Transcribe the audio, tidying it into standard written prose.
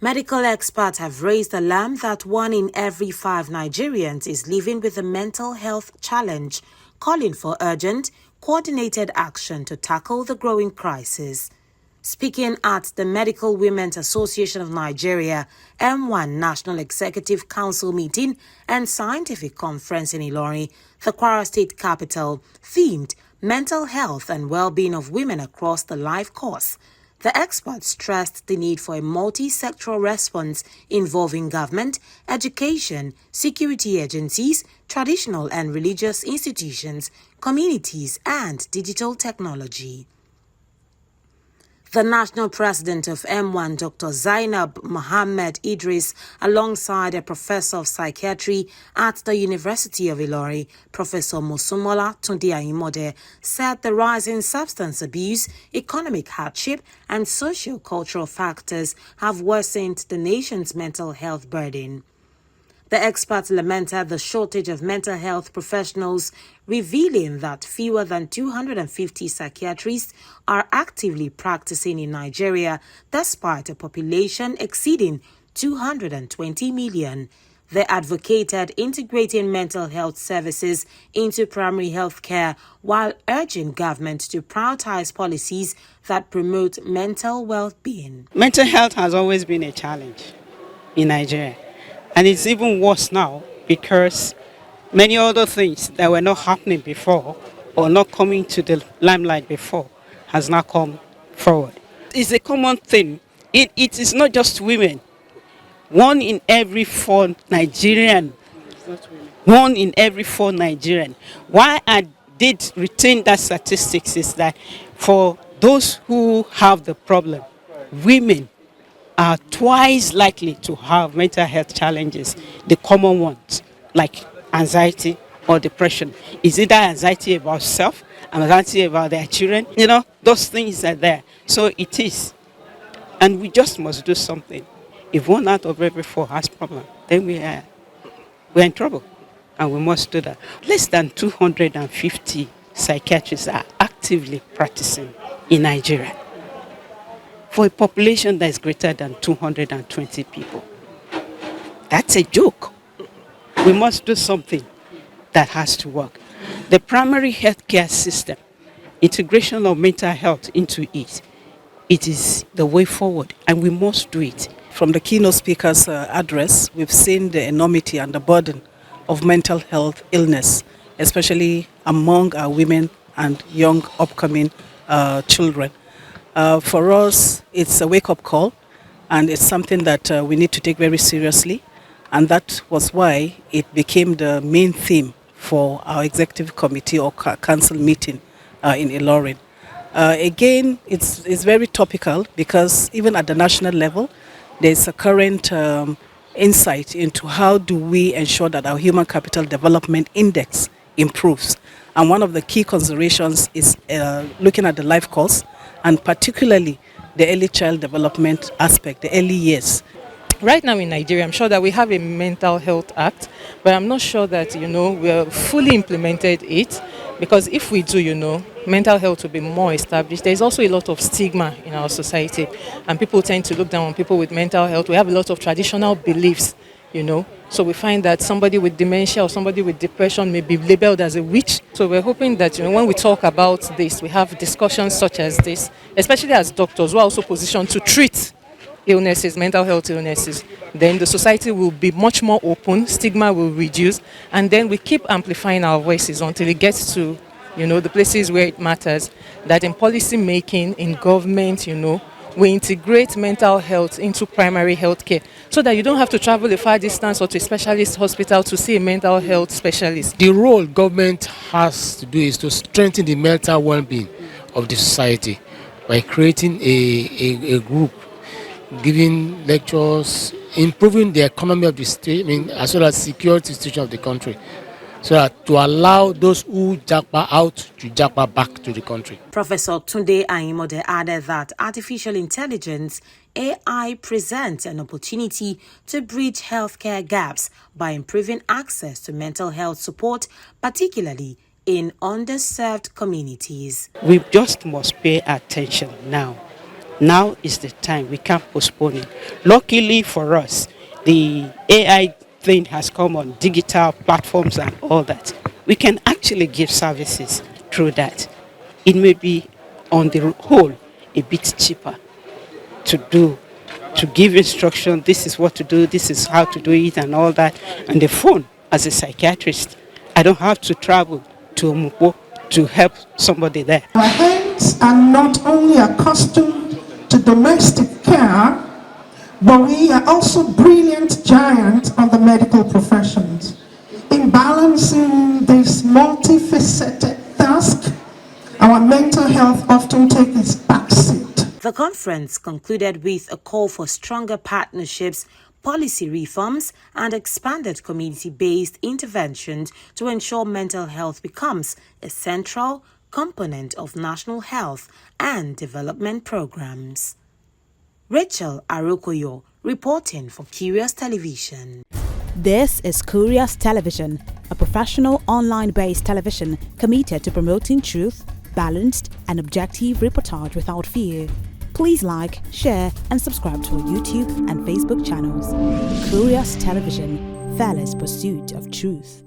Medical experts have raised alarm that 1 in every 5 Nigerians is living with a mental health challenge, calling for urgent, coordinated action to tackle the growing crisis. Speaking at the Medical Women's Association of Nigeria MWAN National Executive Council meeting and scientific conference in Ilorin, the Kwara State capital, themed Mental Health and Well-being of Women Across the Life Course, the experts stressed the need for a multi-sectoral response involving government, education, security agencies, traditional and religious institutions, communities, and digital technology. The national president of MWAN, Dr. Zainab Mohammed Idris, alongside a professor of psychiatry at the University of Ilorin, Professor Mosumola Tunde Ayimode, said the rising substance abuse, economic hardship, and socio-cultural factors have worsened the nation's mental health burden. The experts lamented the shortage of mental health professionals, revealing that fewer than 250 psychiatrists are actively practicing in Nigeria, despite a population exceeding 220 million. They advocated integrating mental health services into primary health care while urging government to prioritize policies that promote mental well-being. Mental health has always been a challenge in Nigeria. And it's even worse now because many other things that were not happening before or not coming to the limelight before has now come forward. It's a common thing. It is not just women. 1 in every 4 Nigerian. 1 in every 4 Nigerian. Why I did retain that statistics is that for those who have the problem, women are twice likely to have mental health challenges, the common ones, like anxiety or depression. Is it that anxiety about self, anxiety about their children? You know, those things are there. So it is. And we just must do something. If 1 out of every 4 has problem, then we're in trouble. And we must do that. Less than 250 psychiatrists are actively practicing in Nigeria, for a population that is greater than 220 people. That's a joke. We must do something that has to work. The primary healthcare system, integration of mental health into it is the way forward, and we must do it. From the keynote speaker's address, we've seen the enormity and the burden of mental health illness, especially among our women and young upcoming children. For us, it's a wake-up call, and it's something that we need to take very seriously, and that was why it became the main theme for our executive committee or council meeting in Ilorin. Again, it's very topical because even at the national level, there's a current insight into how do we ensure that our human capital development index improves. And one of the key considerations is looking at the life course, and particularly the early child development aspect, the early years. Right now in Nigeria, I'm sure that we have a Mental Health Act, but I'm not sure that, we have fully implemented it, because if we do, mental health will be more established. There's also a lot of stigma in our society, and people tend to look down on people with mental health. We have a lot of traditional beliefs, So we find that somebody with dementia or somebody with depression may be labeled as a witch. So we're hoping that, when we talk about this, we have discussions such as this, especially as doctors who are also positioned to treat illnesses, mental health illnesses. Then the society will be much more open, stigma will reduce, and then we keep amplifying our voices until it gets to, the places where it matters, that in policy making, in government, we integrate mental health into primary health care so that you don't have to travel a far distance or to a specialist hospital to see a mental health specialist. The role government has to do is to strengthen the mental well-being of the society by creating a group, giving lectures, improving the economy of the state, as well as security situation of the country, so that to allow those who japa out to japa back to the country. Professor Tunde Ayimode added that artificial intelligence, AI, presents an opportunity to bridge healthcare gaps by improving access to mental health support, particularly in underserved communities. We just must pay attention now Now is the time. We can't postpone it. Luckily for us, the AI thing has come on digital platforms and all that. We can actually give services through that. It may be on the whole a bit cheaper to give instruction. This is what to do, this is how to do it and all that. And the phone, as a psychiatrist, I don't have to travel to Omupo to help somebody there. Our hands are not only accustomed to domestic care, but we are also brilliant giants of the medical professions. In balancing this multifaceted task, our mental health often takes its backseat. The conference concluded with a call for stronger partnerships, policy reforms, and expanded community-based interventions to ensure mental health becomes a central component of national health and development programs. Rachel Arokoyo reporting for Curious Television. This is Curious Television, a professional online-based television committed to promoting truth, balanced and objective reportage without fear. Please like, share and subscribe to our YouTube and Facebook channels. Curious Television, fearless pursuit of truth.